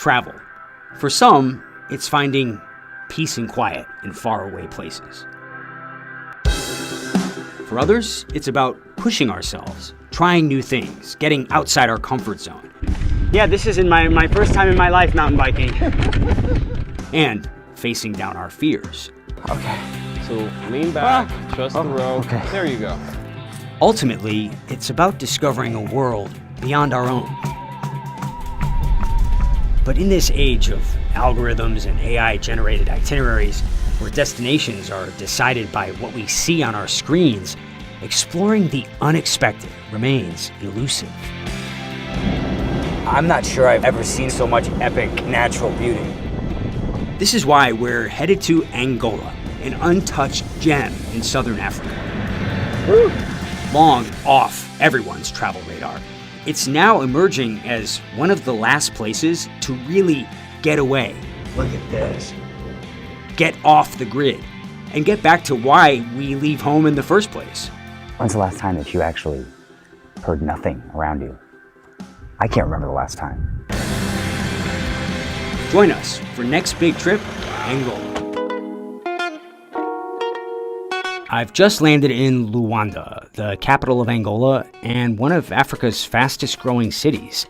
travel. For some, it's finding peace and quiet in faraway places. For others, it's about pushing ourselves, trying new things, getting outside our comfort zone. Yeah, this is my first time in my life mountain biking. And facing down our fears. Okay, so lean back, trust the rope. Okay. There you go. Ultimately, it's about discovering a world beyond our own. But in this age of algorithms and AI-generated itineraries, where destinations are decided by what we see on our screens, exploring the unexpected remains elusive. I'm not sure I've ever seen so much epic natural beauty. This is why we're headed to Angola, an untouched gem in southern Africa. Woo. Long off everyone's travel radar, it's now emerging as one of the last places to really get away. Look at this. Get off the grid, and get back to why we leave home in the first place. When's the last time that you actually heard nothing around you? I can't remember the last time. Join us for next big trip, Angola. I've just landed in Luanda, the capital of Angola and one of Africa's fastest growing cities.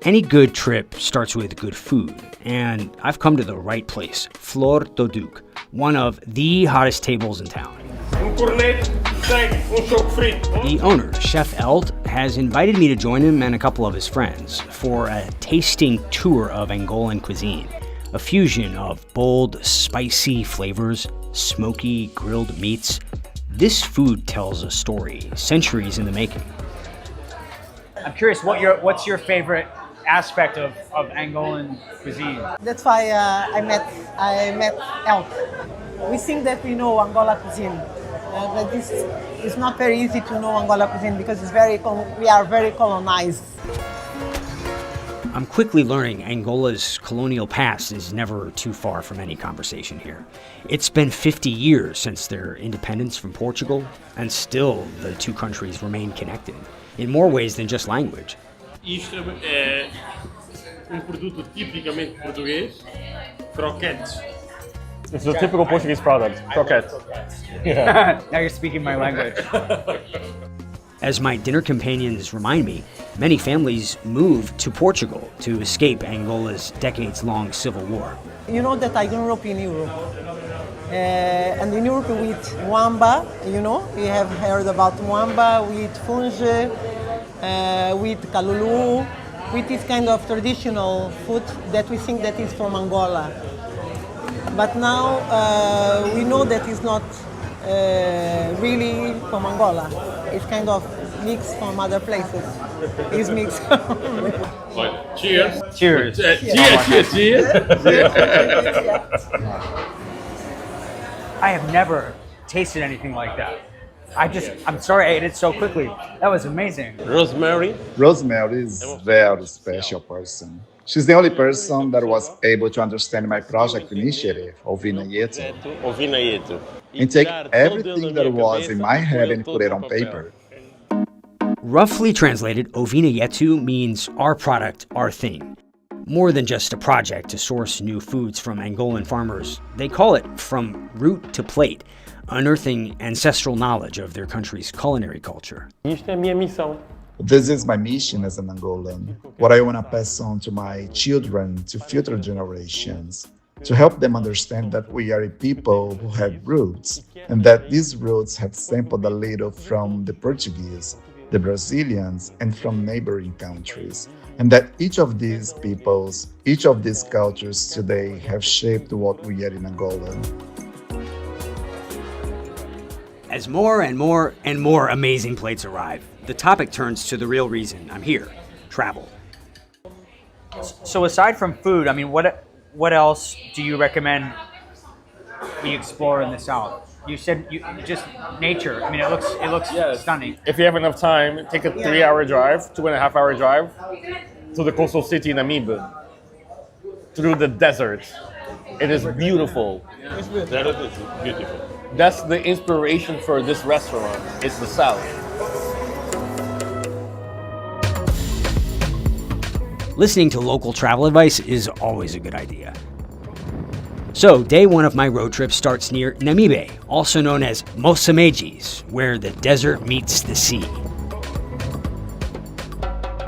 Any good trip starts with good food, and I've come to the right place, Flor do Duque, one of the hottest tables in town. The owner, Chef Eld, has invited me to join him and a couple of his friends for a tasting tour of Angolan cuisine, a fusion of bold, spicy flavors, smoky, grilled meats. This food tells a story, centuries in the making. I'm curious, what's your favorite aspect of Angolan cuisine? That's why I met Elk. We think that we know Angola cuisine, but it's not very easy to know Angola cuisine because we are very colonized. I'm quickly learning Angola's colonial past is never too far from any conversation here. It's been 50 years since their independence from Portugal, and still the two countries remain connected, in more ways than just language. Isto é produto tipicamente português, croquetes. It's a typical Portuguese product, croquette. Now you're speaking my language. As my dinner companions remind me, many families moved to Portugal to escape Angola's decades-long civil war. You know that I grew up in Europe. And in Europe we eat wamba, you have heard about wamba, we eat funge, we eat kalulu, we eat this kind of traditional food that we think that is from Angola. But now we know that it's not really from Angola. It's kind of mixed from other places. It's mixed. Olha, cheers. Cheers. Cheers. I have never tasted anything like that. I'm sorry I ate it so quickly. That was amazing. Rosemary. Rosemary is a very special person. She's the only person that was able to understand my project initiative, Ouvina Yetu, and take everything that was in my head and put it on paper. Roughly translated, Ouvina Yetu means our product, our thing. More than just a project to source new foods from Angolan farmers, they call it from root to plate, unearthing ancestral knowledge of their country's culinary culture. Isto é a minha missão. This is my mission as an Angolan, what I want to pass on to my children, to future generations, to help them understand that we are a people who have roots, and that these roots have sampled a little from the Portuguese, the Brazilians, and from neighboring countries, and that each of these peoples, each of these cultures today have shaped what we are in Angola. As more and more and more amazing plates arrive, the topic turns to the real reason I'm here, travel. So aside from food, I mean, what else do you recommend we explore in the South? You said just nature. I mean, it looks stunning. If you have enough time, take a 3-hour drive, 2.5-hour drive to the coastal city Namibe, through the desert. It is beautiful. That is beautiful. That's the inspiration for this restaurant. It's the South. Listening to local travel advice is always a good idea. So, day one of my road trip starts near Namibe, also known as Mosamejis, where the desert meets the sea.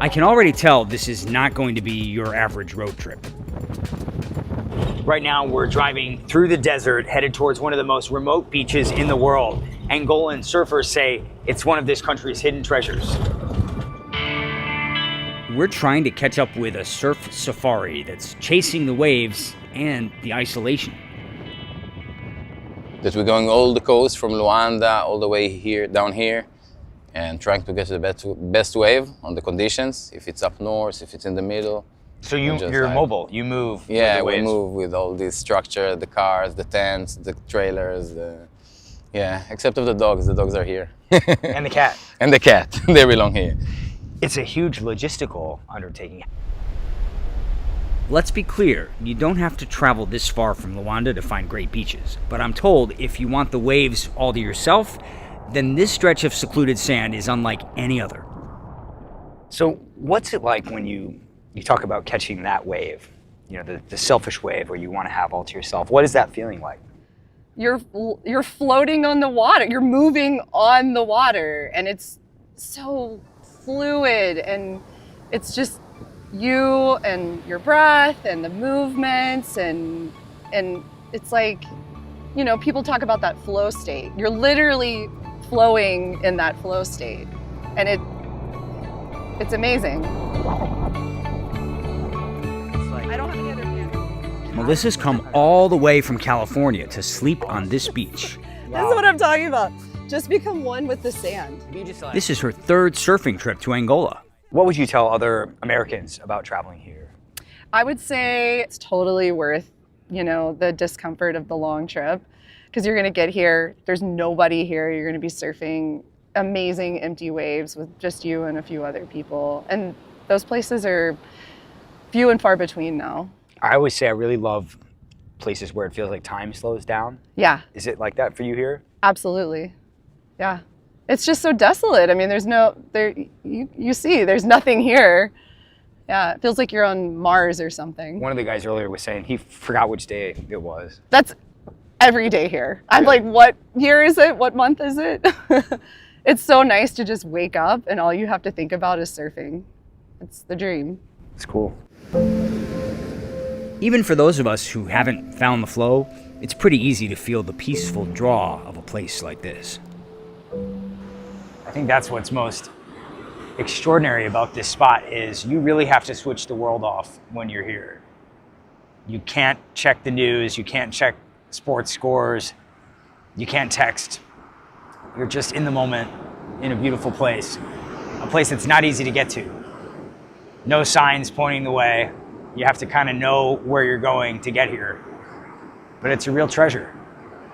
I can already tell this is not going to be your average road trip. Right now, we're driving through the desert, headed towards one of the most remote beaches in the world. Angolan surfers say it's one of this country's hidden treasures. We're trying to catch up with a surf safari that's chasing the waves and the isolation. That we're going all the coast from Luanda all the way here, down here, and trying to get the best wave on the conditions, if it's up north, if it's in the middle. So you're mobile, you move Yeah, with the we waves. move with all this structure, the cars, the tents, the trailers, yeah, except of the dogs are here. And the cat. And the cat, they belong here. It's a huge logistical undertaking. Let's be clear, you don't have to travel this far from Luanda to find great beaches. But I'm told if you want the waves all to yourself, then this stretch of secluded sand is unlike any other. So what's it like when you talk about catching that wave? You know, the selfish wave where you want to have all to yourself. What is that feeling like? You're floating on the water. You're moving on the water, and it's so fluid, and it's just you and your breath and the movements, and it's like, you know, people talk about that flow state. You're literally flowing in that flow state, and it's amazing. I don't have any other piano. Melissa's come all the way from California to sleep on this beach. This is what I'm talking about. Just become one with the sand. This is her third surfing trip to Angola. What would you tell other Americans about traveling here? I would say it's totally worth, you know, the discomfort of the long trip, because you're going to get here, there's nobody here, you're going to be surfing amazing empty waves with just you and a few other people. And those places are few and far between now. I always say I really love places where it feels like time slows down. Yeah, Is it like that for you here? absolutely. Yeah. It's just so desolate. I mean, you see, there's nothing here. Yeah, it feels like you're on Mars or something. One of the guys earlier was saying he forgot which day it was. That's every day here. I'm like, what year is it? What month is it? It's so nice to just wake up and all you have to think about is surfing. It's the dream. It's cool. Even for those of us who haven't found the flow, it's pretty easy to feel the peaceful draw of a place like this. I think that's what's most extraordinary about this spot is you really have to switch the world off when you're here. You can't check the news, you can't check sports scores, you can't text. You're just in the moment in a beautiful place, a place that's not easy to get to. No signs pointing the way. You have to kind of know where you're going to get here. But it's a real treasure.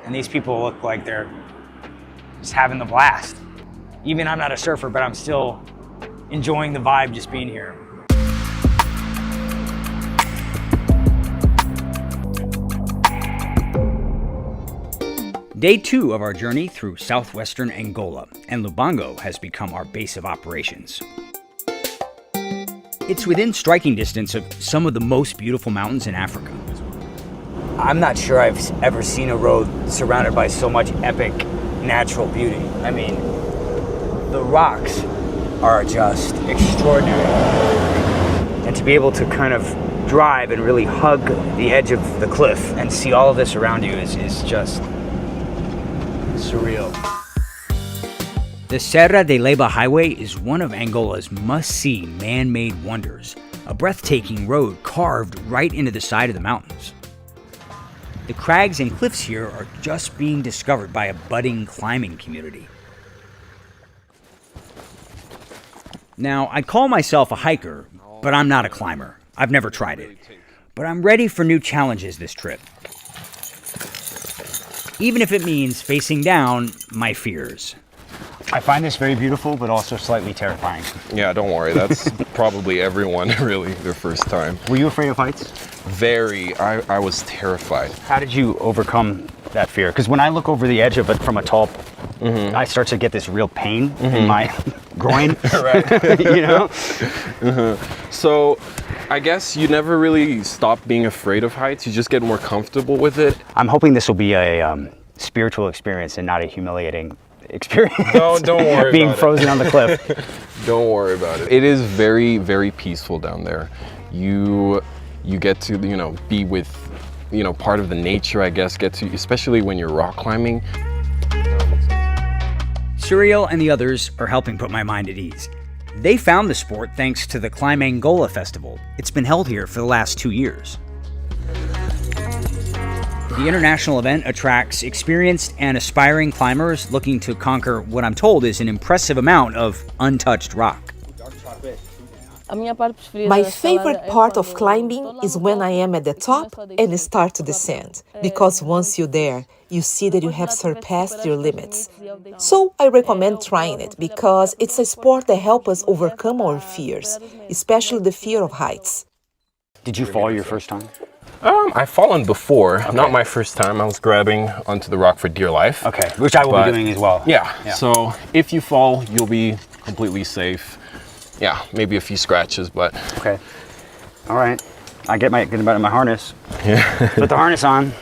And these people look like they're just having the blast. Even I'm not a surfer, but I'm still enjoying the vibe just being here. Day 2 of our journey through southwestern Angola, and Lubango has become our base of operations. It's within striking distance of some of the most beautiful mountains in Africa. I'm not sure I've ever seen a road surrounded by so much epic natural beauty. I mean, the rocks are just extraordinary. And to be able to kind of drive and really hug the edge of the cliff and see all of this around you is just surreal. The Serra de Leyva Highway is one of Angola's must-see man-made wonders, a breathtaking road carved right into the side of the mountains. The crags and cliffs here are just being discovered by a budding climbing community. Now, I call myself a hiker, but I'm not a climber. I've never tried it. But I'm ready for new challenges this trip, even if it means facing down my fears. I find this very beautiful, but also slightly terrifying. Yeah, don't worry. That's probably everyone, really, their first time. Were you afraid of heights? Very. I was terrified. How did you overcome that fear? Because when I look over the edge of it from a tall, I start to get this real pain in my groin. Right. You know? So I guess you never really stop being afraid of heights. You just get more comfortable with it. I'm hoping this will be a spiritual experience and not a humiliating experience. No, don't worry being about frozen it. on the cliff. Don't worry about it. It is very, very peaceful down there. You get to, you know, be with, you know, part of the nature, I guess, especially when you're rock climbing. Suriel and the others are helping put my mind at ease. They found the sport thanks to the Climb Angola festival. It's been held here for the last 2 years. The international event attracts experienced and aspiring climbers looking to conquer what I'm told is an impressive amount of untouched rock. My favorite part of climbing is when I am at the top and start to descend, because once you're there, you see that you have surpassed your limits. So I recommend trying it because it's a sport that helps us overcome our fears, especially the fear of heights. Did you fall your first time? I've fallen before, not my first time. I was grabbing onto the rock for dear life. Okay, which I will be doing as well. Yeah, so if you fall, you'll be completely safe. Yeah, maybe a few scratches, but... Okay. All right. I get my harness. Yeah. Put the harness on.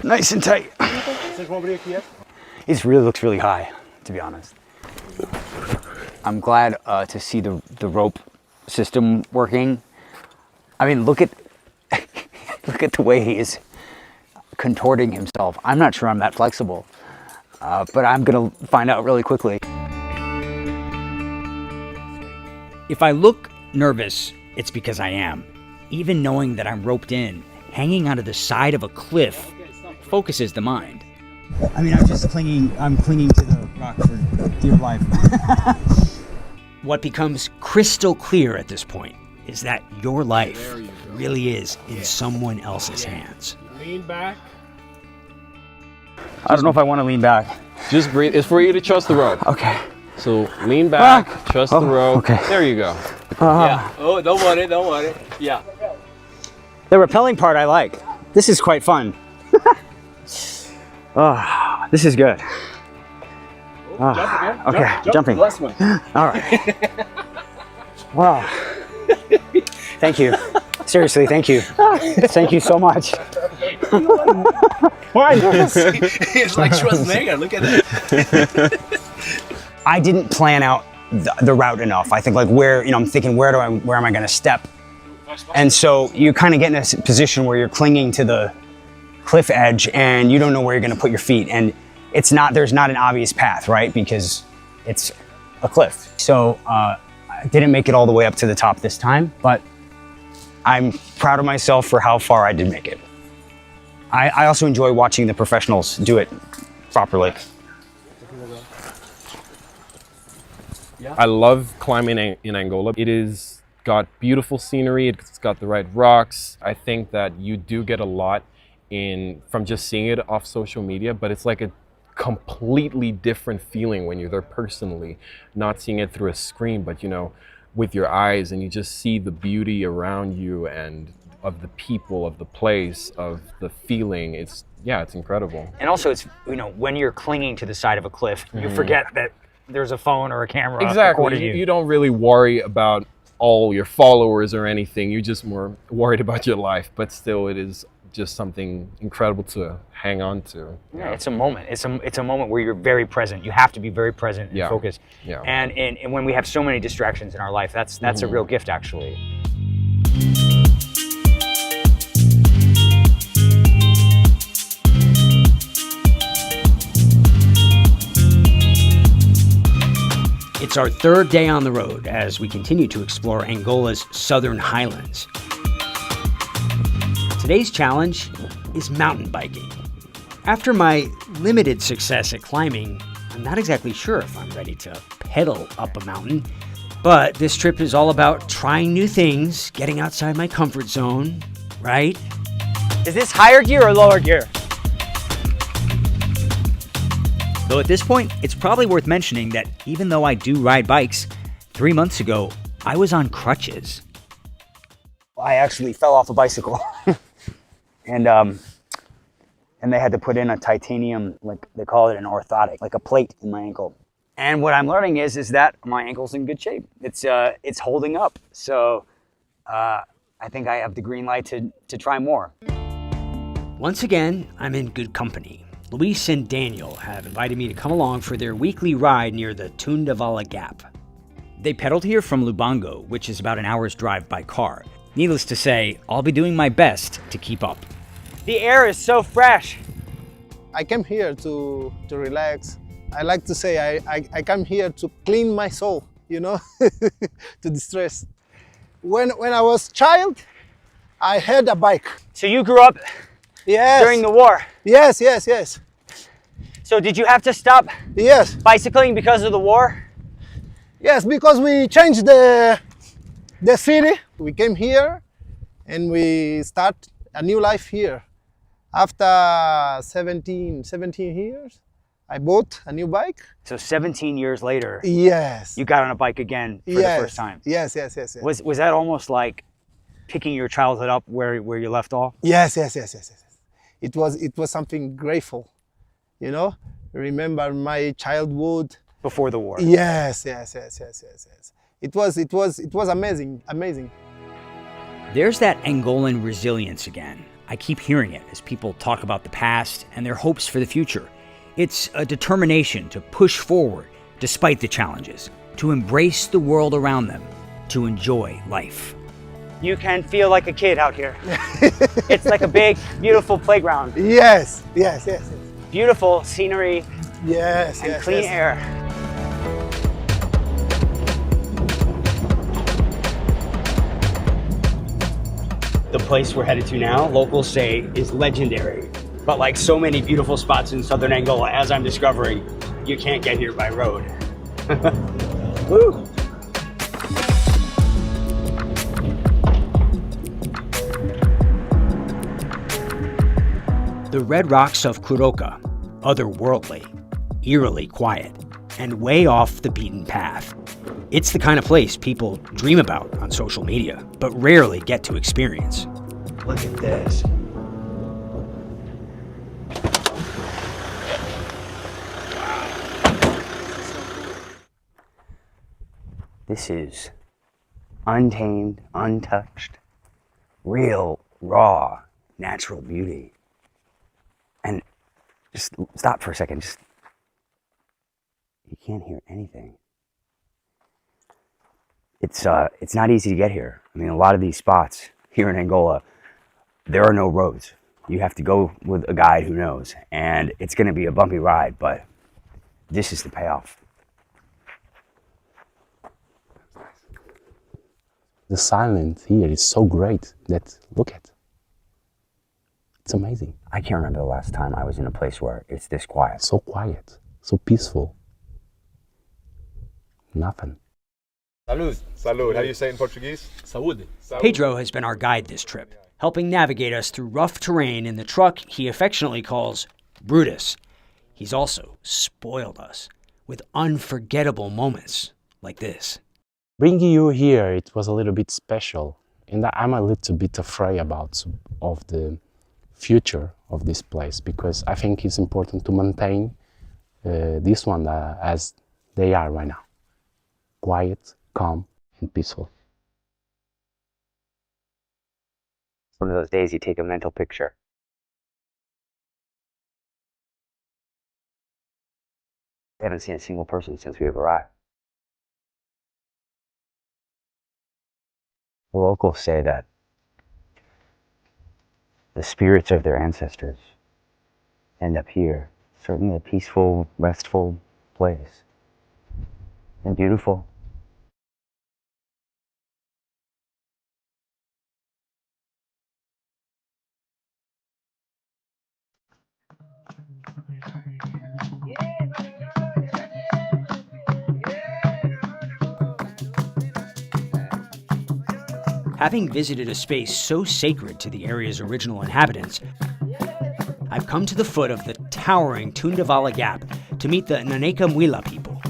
Nice and tight. It really looks really high, to be honest. I'm glad to see the rope system working. I mean, look at the way he is contorting himself. I'm not sure I'm that flexible, but I'm gonna find out really quickly. If I look nervous, it's because I am. Even knowing that I'm roped in, hanging onto the side of a cliff focuses the mind. I mean, I'm clinging to the rock for dear life. What becomes crystal clear at this point is that your life really is in someone else's hands. Lean back. I don't know if I want to lean back. Just breathe. It's for you to trust the rope. Okay. So lean back, trust the rope. Okay. There you go. Yeah. Oh, don't worry. Yeah. The rappelling part I like. This is quite fun. Oh, this is good. Oh, okay, jumping. Last one. All right. Wow. Thank you. Seriously, thank you. Thank you so much. Why? It's like Schwarzenegger. Look at that. I didn't plan out the route enough. I think like I'm thinking where am I going to step? And so you kind of get in a position where you're clinging to the cliff edge and you don't know where you're going to put your feet. And there's not an obvious path, right? Because it's a cliff. So I didn't make it all the way up to the top this time, but I'm proud of myself for how far I did make it. I also enjoy watching the professionals do it properly. I love climbing in Angola. It is got beautiful scenery. It's got the right rocks. I think that you do get a lot from just seeing it off social media, but it's like a completely different feeling when you're there personally, not seeing it through a screen, but with your eyes, and you just see the beauty around you and of the people, of the place, of the feeling. It's incredible. And also it's, when you're clinging to the side of a cliff, you forget that there's a phone or a camera recording you. You don't really worry about all your followers or anything. You're just more worried about your life, but still it is just something incredible to hang on to. Yeah, it's a moment. It's a moment where you're very present. You have to be very present and focused. Yeah. And when we have so many distractions in our life, that's a real gift, actually. It's our third day on the road as we continue to explore Angola's southern highlands. Today's challenge is mountain biking. After my limited success at climbing, I'm not exactly sure if I'm ready to pedal up a mountain, but this trip is all about trying new things, getting outside my comfort zone, right? Is this higher gear or lower gear? Though at this point, it's probably worth mentioning that even though I do ride bikes, 3 months ago, I was on crutches. I actually fell off a bicycle. And they had to put in a titanium, like they call it an orthotic, like a plate in my ankle. And what I'm learning is that my ankle's in good shape. It's holding up. So I think I have the green light to try more. Once again, I'm in good company. Luis and Daniel have invited me to come along for their weekly ride near the Tundavala Gap. They pedaled here from Lubango, which is about an hour's drive by car. Needless to say, I'll be doing my best to keep up. The air is so fresh. I came here to relax. I like to say I come here to clean my soul, you know, to distress. When I was child, I had a bike. So you grew up during the war? Yes, yes, yes. So did you have to stop bicycling because of the war? Yes, because we changed the city. We came here and we start a new life here. After 17 years, I bought a new bike. So 17 years later, yes, you got on a bike again for the first time. Yes, yes, yes, yes. Was that almost like picking your childhood up where you left off? Yes, yes, yes, yes, yes. It was something grateful, you know. Remember my childhood before the war. Yes, yes, yes, yes, yes, yes. It was amazing, amazing. There's that Angolan resilience again. I keep hearing it as people talk about the past and their hopes for the future. It's a determination to push forward despite the challenges, to embrace the world around them, to enjoy life. You can feel like a kid out here. It's like a big, beautiful playground. Yes, yes, yes, yes. Beautiful scenery. Yes, and yes, clean yes. air. The place we're headed to now, locals say, is legendary. But like so many beautiful spots in southern Angola, as I'm discovering, you can't get here by road. Woo! The red rocks of Kuroka, otherworldly, eerily quiet, and way off the beaten path. It's the kind of place people dream about on social media, but rarely get to experience. Look at this. This is untamed, untouched, real, raw, natural beauty. And just stop for a second. You can't hear anything. It's not easy to get here. I mean, a lot of these spots here in Angola, there are no roads. You have to go with a guide who knows, and it's going to be a bumpy ride, but this is the payoff. The silence here is so great that, look at, it's amazing. I can't remember the last time I was in a place where it's this quiet. So quiet, so peaceful. Nothing. Salud. Salud. How do you say it in Portuguese? Saúde. Pedro has been our guide this trip, helping navigate us through rough terrain in the truck he affectionately calls Brutus. He's also spoiled us with unforgettable moments like this. Bringing you here, it was a little bit special, and I'm a little bit afraid of the future of this place, because I think it's important to maintain this one as they are right now. Quiet, calm, and peaceful. One of those days you take a mental picture. I haven't seen a single person since we've arrived. The locals say that the spirits of their ancestors end up here. Certainly a peaceful, restful place. And beautiful. Having visited a space so sacred to the area's original inhabitants, I've come to the foot of the towering Tundavala Gap to meet the Naneka Mwila people.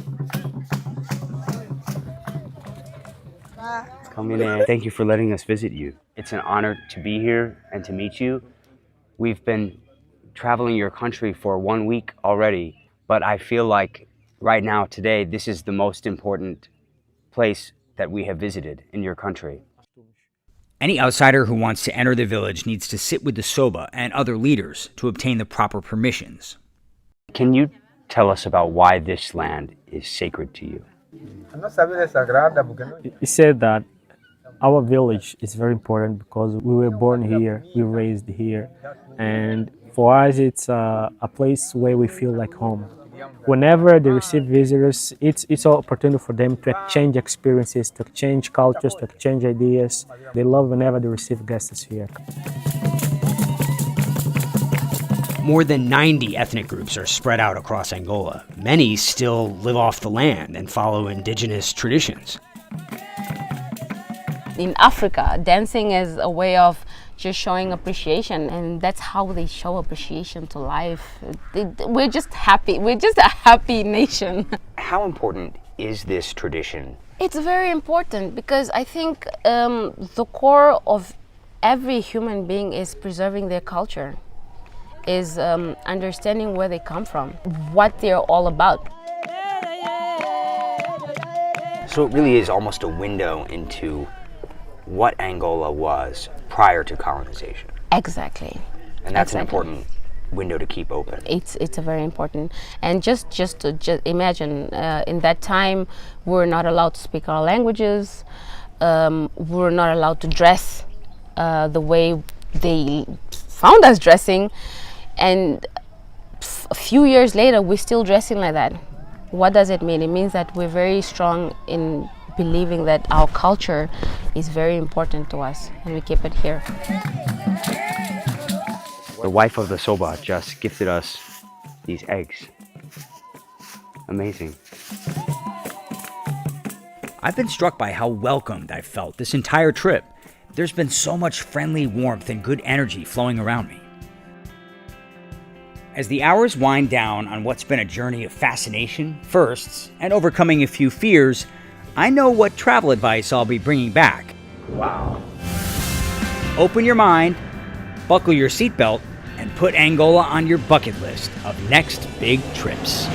Come in. Thank you for letting us visit you. It's an honor to be here and to meet you. We've been traveling your country for 1 week already, but I feel like right now, today, this is the most important place that we have visited in your country. Any outsider who wants to enter the village needs to sit with the Soba and other leaders to obtain the proper permissions. Can you tell us about why this land is sacred to you? He said that our village is very important because we were born here, we were raised here, and for us it's a place where we feel like home. Whenever they receive visitors, it's an opportunity for them to exchange experiences, to exchange cultures, to exchange ideas. They love whenever they receive guests here. More than 90 ethnic groups are spread out across Angola. Many still live off the land and follow indigenous traditions. In Africa, dancing is a way of just showing appreciation, and that's how they show appreciation to life. We're just happy. We're just a happy nation. How important is this tradition? It's very important because I think the core of every human being is preserving their culture, is understanding where they come from, what they're all about. So it really is almost a window into what Angola was prior to colonization. Exactly. And that's an important window to keep open. It's a very important. And just imagine, in that time, we were not allowed to speak our languages. We were not allowed to dress the way they found us dressing. And a few years later, we're still dressing like that. What does it mean? It means that we're very strong in believing that our culture is very important to us, and we keep it here. The wife of the Soba just gifted us these eggs. Amazing. I've been struck by how welcomed I've felt this entire trip. There's been so much friendly warmth and good energy flowing around me. As the hours wind down on what's been a journey of fascination, firsts, and overcoming a few fears, I know what travel advice I'll be bringing back. Wow. Open your mind, buckle your seatbelt, and put Angola on your bucket list of next big trips.